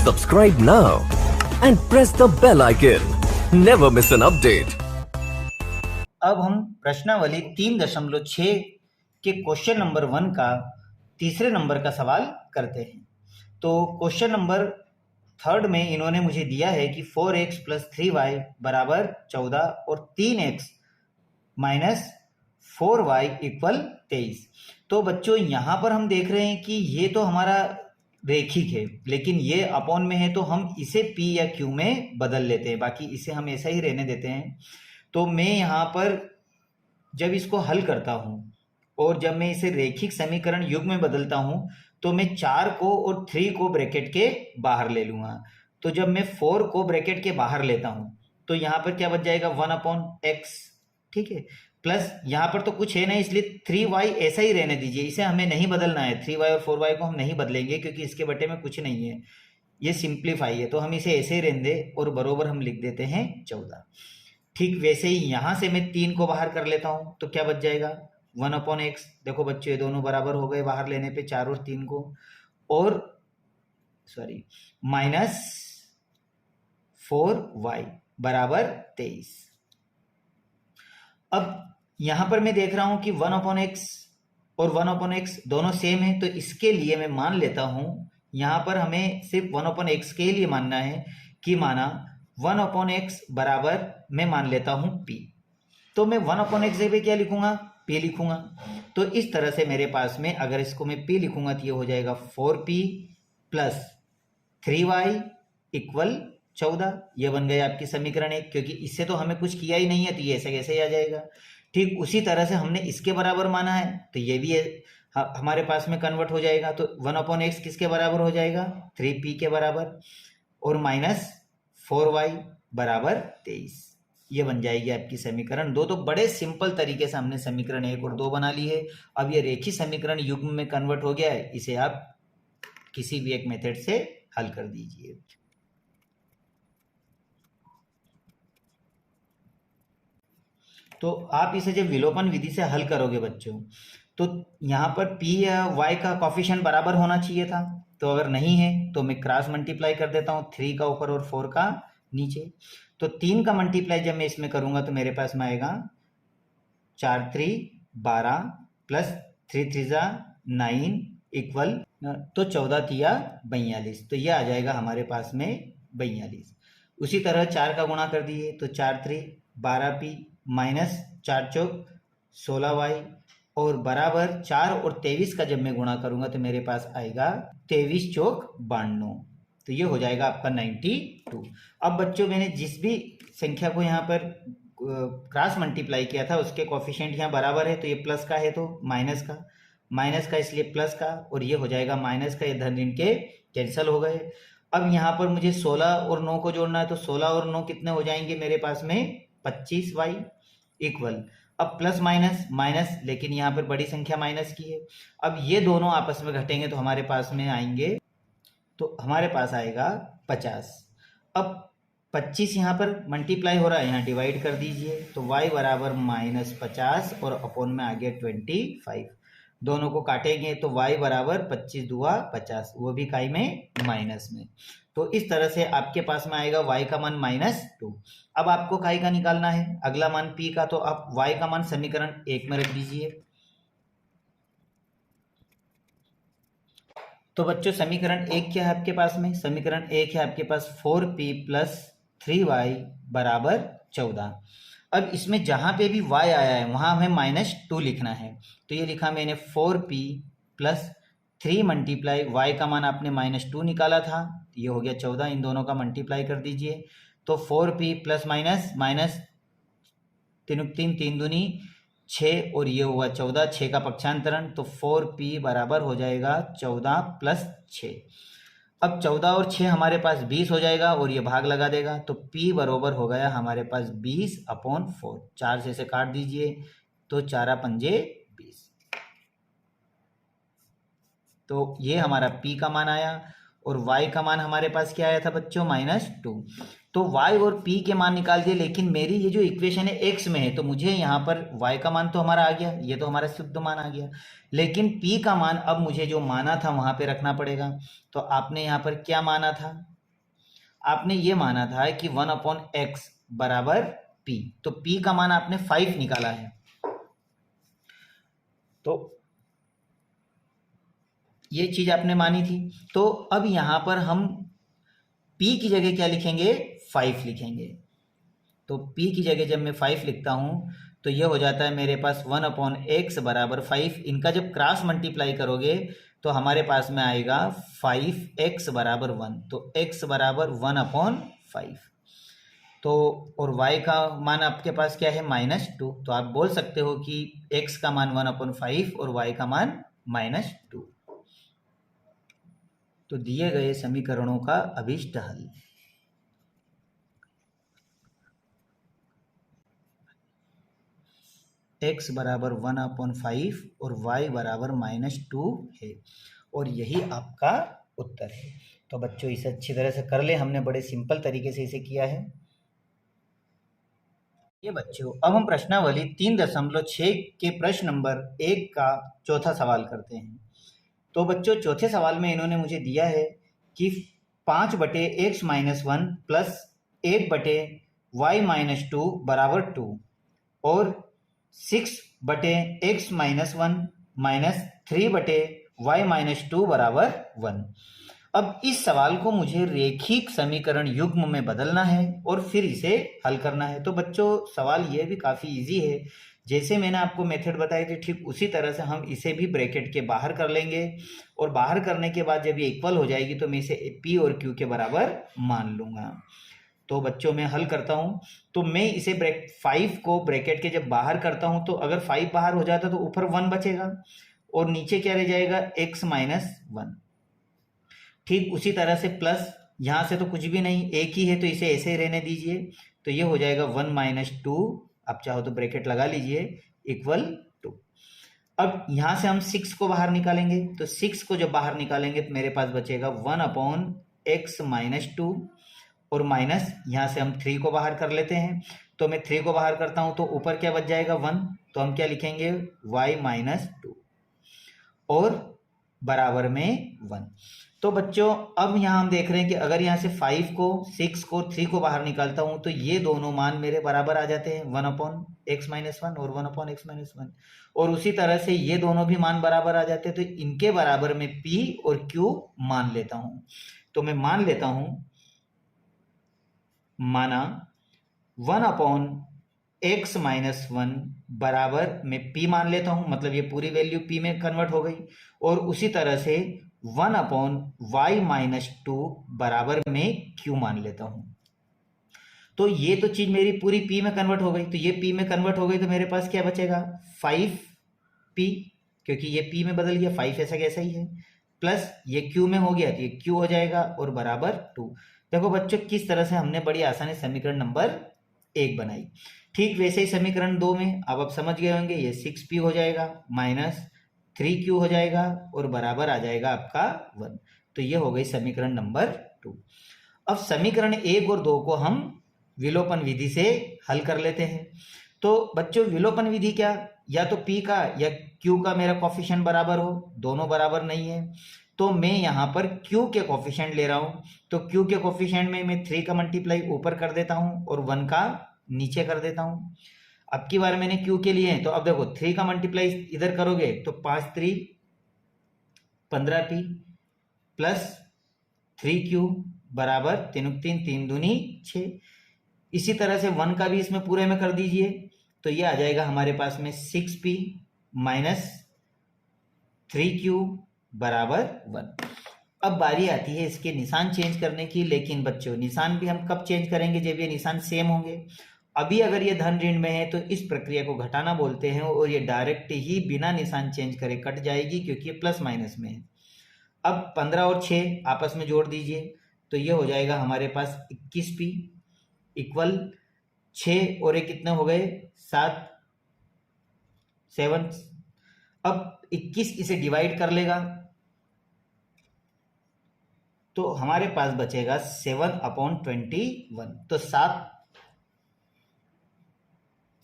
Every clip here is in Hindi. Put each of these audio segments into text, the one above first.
Subscribe now and press the bell icon. Never miss an update. अब हम प्रश्नावली 3.6 के क्वेश्चन नंबर 1 का तीसरे नंबर का सवाल करते हैं। तो क्वेश्चन नंबर 3 में इन्होंने मुझे दिया है कि 4x + 3y बराबर 14 और 3x माइनस 4y इक्वल 23। तो बच्चों यहाँ पर हम देख रहे हैं कि ये तो हमारा रेखिक है, लेकिन ये अपॉन में है तो हम इसे p या q में बदल लेते हैं, बाकी इसे हम ऐसा ही रहने देते हैं। तो मैं यहाँ पर जब इसको हल करता हूँ और जब मैं इसे रेखिक समीकरण युग्म में बदलता हूँ तो मैं 4 को और 3 को ब्रैकेट के बाहर ले लूँगा। तो जब मैं 4 को ब्रैकेट के बाहर लेता हूँ तो यहाँ पर क्या बच जाएगा 1/x, ठीक है। प्लस यहाँ पर तो कुछ है नहीं, इसलिए 3y ऐसा ही रहने दीजिए, इसे हमें नहीं बदलना है। 3y और 4y को हम नहीं बदलेंगे क्योंकि इसके बटे में कुछ नहीं है, ये सिंप्लीफाई है, तो हम इसे ऐसे ही रहने दें और बरोबर हम लिख देते हैं 14। ठीक वैसे ही यहाँ से मैं 3 को बाहर कर लेता हूँ तो क्या बच जाएगा 1/x। देखो बच्चों ये दोनों बराबर हो गए बाहर लेने पे, 4 और 3 को, और माइनस 4y बराबर 23। अब यहाँ पर मैं देख रहा हूँ कि 1/x और 1/x दोनों सेम है, तो इसके लिए मैं मान लेता हूँ, यहाँ पर हमें सिर्फ 1/x के लिए मानना है कि माना 1/x बराबर मैं मान लेता हूँ p। तो मैं 1/x पे क्या लिखूंगा, p लिखूंगा। तो इस तरह से मेरे पास में अगर इसको मैं p लिखूंगा तो ये हो जाएगा 4p + 3y इक्वल 14। ये बन गया आपकी समीकरण 1, क्योंकि इससे तो हमें कुछ किया ही नहीं है तो ये ऐसे कैसे ही आ जाएगा। ठीक उसी तरह से हमने इसके बराबर माना है तो ये भी हमारे पास में कन्वर्ट हो जाएगा। तो 1/x किसके बराबर हो जाएगा 3p के बराबर, और माइनस 4y बराबर 23। ये बन जाएगी आपकी समीकरण 2। तो बड़े सिंपल तरीके से हमने समीकरण 1 और 2 बना ली है। अब ये रेखीय समीकरण युग्म में कन्वर्ट हो गया है, इसे आप किसी भी एक मेथड से हल कर दीजिए। तो आप इसे जब विलोपन विधि से हल करोगे बच्चों, तो यहाँ पर p या y का कॉफिशिएंट बराबर होना चाहिए था, तो अगर नहीं है तो मैं क्रॉस मल्टीप्लाई कर देता हूँ, 3 का ऊपर और 4 का नीचे। तो 3 का मल्टीप्लाई जब मैं इसमें करूंगा तो मेरे पास में आएगा 4 3 12 प्लस 3 3 9 इक्वल, तो 14 तिया 42, तो ये आ जाएगा हमारे पास में 42। उसी तरह 4 का गुणा कर दिए तो 4 3 12p माइनस 4 चौक 16y, और बराबर 4 और 23 का जब मैं गुणा करूंगा तो मेरे पास आएगा 23 चौक 92, तो ये हो जाएगा आपका 92। अब बच्चों मैंने जिस भी संख्या को यहाँ पर क्रॉस मल्टीप्लाई किया था उसके कॉफिशिएंट यहाँ बराबर है, तो ये प्लस का है तो माइनस का इसलिए प्लस का, और ये हो जाएगा माइनस का, ये धन ऋण के कैंसिल हो गए। अब यहाँ पर मुझे 16 और 9 को जोड़ना है, तो 16 और 9 कितने हो जाएंगे मेरे पास में 25y इक्वल, अब प्लस माइनस माइनस, लेकिन यहाँ पर बड़ी संख्या माइनस की है। अब ये दोनों आपस में घटेंगे तो हमारे पास में आएंगे, तो हमारे पास आएगा 50। अब 25 यहाँ पर मल्टीप्लाई हो रहा है, यहाँ डिवाइड कर दीजिए, तो y बराबर -50 और अपॉन में आ गया 25। दोनों को काटेंगे तो y बराबर 25 दूआ 50, वो भी काई में माइनस में। तो इस तरह से आपके पास में आएगा y का मान -2। अब आपको काई का निकालना है, अगला मान p का, तो आप y का मान समीकरण 1 में रख दीजिए। तो बच्चों समीकरण 1 क्या है आपके पास में, समीकरण 1 है आपके पास 4p + 3y बराबर 14। अब इसमें जहां पे भी y आया है वहां हमें -2 लिखना है, तो ये लिखा मैंने 4p + 3 मल्टीप्लाई y का मान आपने -2 निकाला था, ये हो गया 14, इन दोनों का मल्टीप्लाई कर दीजिए। तो 4p प्लस माइनस 3 3 3 दूनी 6, और ये हुआ 14, 6 का पक्षांतरण, तो 4p बराबर हो जाएगा 14 + 6। अब 14 और 6 हमारे पास 20 हो जाएगा, और ये भाग लगा देगा, तो p बराबर हो गया हमारे पास 20/4। 4 से इसे काट दीजिए तो 4 पंजे 20, तो ये हमारा p का मान आया। और y का मान हमारे पास क्या आया था बच्चों -2। तो y और p के मान निकाल दिए, लेकिन मेरी ये जो इक्वेशन है x में है, तो मुझे यहाँ पर y का मान तो हमारा आ गया, ये तो हमारा शुद्ध मान आ गया, लेकिन p का मान अब मुझे जो माना था वहां पे रखना पड़ेगा। तो आपने यहाँ पर क्या माना था, आपने ये माना था कि 1/x बराबर p, तो p का मान आपने 5 निकाला है। तो ये चीज आपने मानी थी। तो अब यहां पर हम p की जगह क्या लिखेंगे, 5 लिखेंगे। तो p की जगह जब मैं 5 लिखता हूं तो ये हो जाता है मेरे पास 1/x बराबर 5। इनका जब क्रॉस मल्टीप्लाई करोगे तो हमारे पास में आएगा 5x बराबर 1। तो x बराबर 1/5। तो और y का मान आपके पास क्या है, -2। तो आप बोल सकते हो कि x का मान 1/5 और y का मान -2। तो दिए गए समीकरणों का अभीष्ट हल। x बराबर 1/5 और y बराबर -2 है, और यही आपका उत्तर है। तो बच्चों इसे अच्छी तरह से कर ले, हमने बड़े सिंपल तरीके से इसे किया है। ये बच्चों अब हम प्रश्नावली 3.6 के प्रश्न नंबर 1 का चौथा सवाल करते हैं। तो बच्चों चौथे सवाल में इन्होंने मुझे दिया है कि 5/x-1 प्लस 8/y-2 बराबर 2 और 6/x-1 माइनस 3/y-2 बराबर 1। अब इस सवाल को मुझे रेखिक समीकरण युग्म में बदलना है और फिर इसे हल करना है। तो बच्चों सवाल ये भी काफ़ी इजी है, जैसे मैंने आपको मेथड बताई थी ठीक उसी तरह से हम इसे भी ब्रैकेट के बाहर कर लेंगे, और बाहर करने के बाद जब ये इक्वल हो जाएगी तो मैं इसे p और q के बराबर मान लूंगा। तो बच्चों मैं हल करता हूं, तो मैं इसे 5 को ब्रैकेट के जब बाहर करता हूं तो अगर 5 बाहर हो जाता तो ऊपर 1 बचेगा और नीचे क्या रह जाएगा, x-1। ठीक उसी तरह से प्लस, यहां से तो कुछ भी नहीं, एक ही है तो इसे ऐसे ही रहने दीजिए। तो ये हो जाएगा 1-2, आप चाहो तो ब्रैकेट लगा लीजिए, इक्वल 2। अब यहां से हम 6 को बाहर निकालेंगे, तो 6 को जब बाहर निकालेंगे तो मेरे पास बचेगा 1/x-2 और माइनस यहां से हम 3 को बाहर कर लेते हैं। तो मैं 3 को बाहर करता हूं तो ऊपर क्या बच जाएगा, 1। तो हम क्या लिखेंगे, y-2 और बराबर में 1। तो बच्चों अब यहां हम देख रहे हैं कि अगर यहां से 5 को, 6 को, 3 को बाहर निकालता हूं तो ये दोनों मान मेरे बराबर आ जाते हैं, 1/x-1 और 1/x-1। और उसी तरह से ये दोनों भी मान बराबर आ जाते हैं, तो इनके बराबर में p और q मान लेता हूं। तो मैं मान लेता हूं, माना 1/x-1 बराबर मैं p मान लेता हूं, मतलब ये पूरी वैल्यू p में कन्वर्ट हो गई। और उसी तरह से 1/y-2 बराबर में q मान लेता हूं। तो ये तो चीज मेरी पूरी p में कन्वर्ट हो गई, तो ये p में कन्वर्ट हो गई तो मेरे पास क्या बचेगा, 5p, क्योंकि ये p में बदल गया, 5 ऐसा कैसा ही है, प्लस ये q में हो गया तो ये q हो जाएगा और बराबर 2। देखो बच्चों किस तरह से हमने बड़ी आसानी समीकरण नंबर 1 बनाई। ठीक वैसे ही समीकरण 2 में अब आप समझ गए होंगे, ये 6p हो जाएगा माइनस 3q हो जाएगा और बराबर आ जाएगा आपका 1। तो ये हो गई समीकरण नंबर 2। अब समीकरण 1 और 2 को हम विलोपन विधि से हल कर लेते हैं। तो बच्चों विलोपन विधि क्या, या तो p का या q का मेरा कोफिशिएंट बराबर हो, दोनों बराबर नहीं है, तो मैं यहाँ पर q के कोफिशिएंट ले रहा हूँ। तो q के कोफिशिएंट में मैं 3 का मल्टीप्लाई ऊपर कर देता हूँ और 1 का नीचे कर देता हूँ। अब की बार मैंने q के लिए हैं, तो अब देखो 3 का मल्टीप्लाई इधर करोगे तो 5×3 15p प्लस 3q बराबर 3×3 3×2 6। इसी तरह से 1 का भी इसमें पूरे में कर दीजिए, तो ये आ जाएगा हमारे पास में 6p माइनस 3q बराबर 1। अब बारी आती है इसके निशान चेंज करने की, लेकिन बच्चों निशान भी हम कब चेंज करेंगे, जब ये निशान सेम होंगे। अभी अगर ये धन ऋण में है तो इस प्रक्रिया को घटाना बोलते हैं, और ये डायरेक्ट ही बिना निशान चेंज करे कट जाएगी क्योंकि ये प्लस माइनस में है। अब 15 और 6 आपस में जोड़ दीजिए, तो ये हो जाएगा हमारे पास 21p इक्वल 6 और 1 कितने हो गए, 7। अब 21 इसे डिवाइड कर लेगा तो हमारे पास बचेगा 7/21। तो 7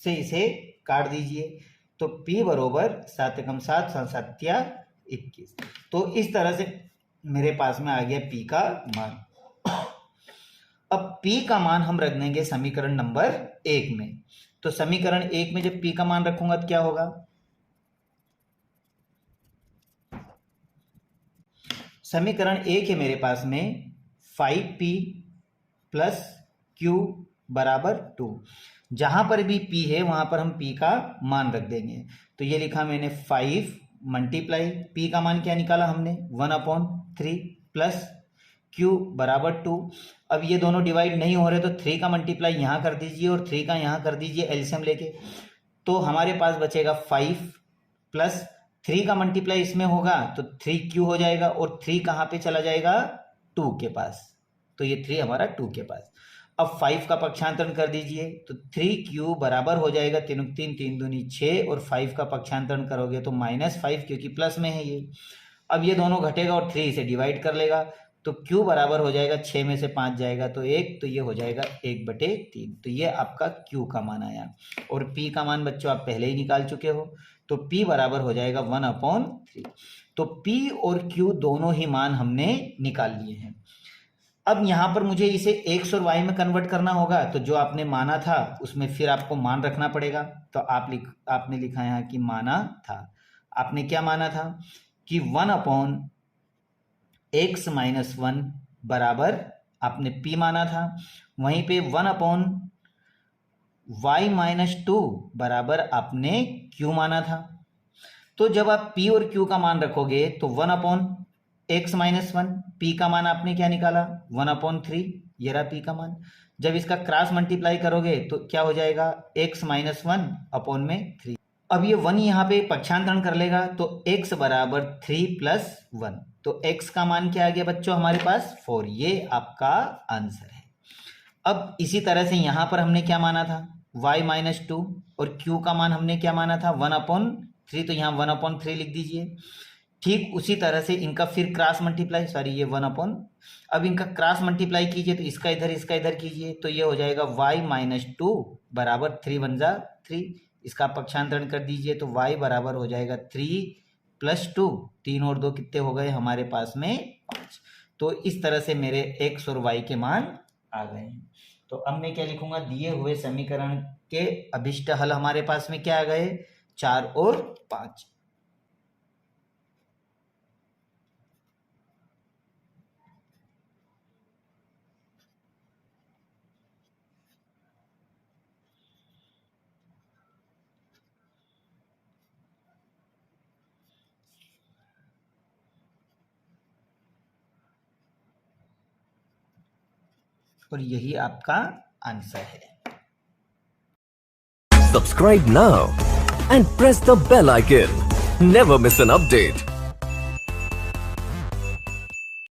से इसे काट दीजिए, तो p बरोबर 7 एकम 7 7 21। तो इस तरह से मेरे पास में आ गया p का मान। अब P का मान हम रख देंगे समीकरण नंबर 1 में। तो समीकरण 1 में जब P का मान रखूंगा तो क्या होगा, समीकरण 1 है मेरे पास में 5P प्लस Q बराबर 2। जहां पर भी P है वहां पर हम P का मान रख देंगे। तो ये लिखा मैंने 5 मल्टीप्लाई P का मान क्या निकाला हमने 1/3 प्लस Q बराबर 2। अब ये दोनों डिवाइड नहीं हो रहे तो 3 का मल्टीप्लाई यहाँ कर दीजिए और 3 का यहाँ कर दीजिए एलसीएम लेके। तो हमारे पास बचेगा 5 प्लस 3 का मल्टीप्लाई इसमें होगा तो 3Q हो जाएगा और 3 कहाँ पे चला जाएगा 2 के पास। तो ये 3 हमारा 2 के पास। अब 5 का पक्षांतरण कर दीजिए तो 3Q बराबर हो जाएगा 3 3 3 दूनी 6 और 5 का पक्षांतरण करोगे तो -5 क्योंकि प्लस में है ये। अब ये दोनों घटेगा और 3 से डिवाइड कर लेगा तो Q बराबर हो जाएगा 6 में से 5 जाएगा तो 1, तो ये हो जाएगा 1/3। तो ये आपका Q का मान आया। और P का मान बच्चों आप पहले ही निकाल चुके हो तो P बराबर हो जाएगा 1/3। तो P और Q दोनों ही मान हमने निकाल लिए हैं। अब यहाँ पर मुझे इसे x और y में कन्वर्ट करना होगा तो जो आपने माना था उसमें फिर आपको मान रखना पड़ेगा। तो आपने लिखा यहाँ कि माना था। आपने क्या माना था कि 1/x - 1 बराबर आपने P माना था। वहीं पे 1/y - 2 बराबर आपने Q माना था। तो जब आप P और Q का मान रखोगे तो 1/x - 1 P का मान आपने क्या निकाला 1/3, ये रहा P का मान। जब इसका क्रॉस मल्टीप्लाई करोगे तो क्या हो जाएगा x - 1/3। अब ये 1 यहाँ पे पक्षांतरण कर लेगा तो x बराबर 3 + 1। तो x का मान क्या आ गया बच्चों हमारे पास 4। ये आपका आंसर है। अब इसी तरह से यहाँ पर हमने क्या माना था y - 2 और q का मान हमने क्या माना था 1/3। तो यहाँ 1/3 लिख दीजिए। ठीक उसी तरह से इनका फिर क्रॉस मल्टीप्लाई, सॉरी ये 1/, अब इनका क्रॉस मल्टीप्लाई कीजिए तो इसका इधर कीजिए तो ये हो जाएगा y - 2 बराबर 3 × 1 = 3। इसका पक्षांतरण कर दीजिए तो y बराबर हो जाएगा 3 + 2, 3 और 2 कितने हो गए हमारे पास में 5। तो इस तरह से मेरे x और y के मान आ गए हैं। तो अब मैं क्या लिखूंगा, दिए हुए समीकरण के अभिष्ट हल हमारे पास में क्या आ गए 4 और 5। और यही आपका आंसर है। Subscribe now and press the bell icon. Never miss an update.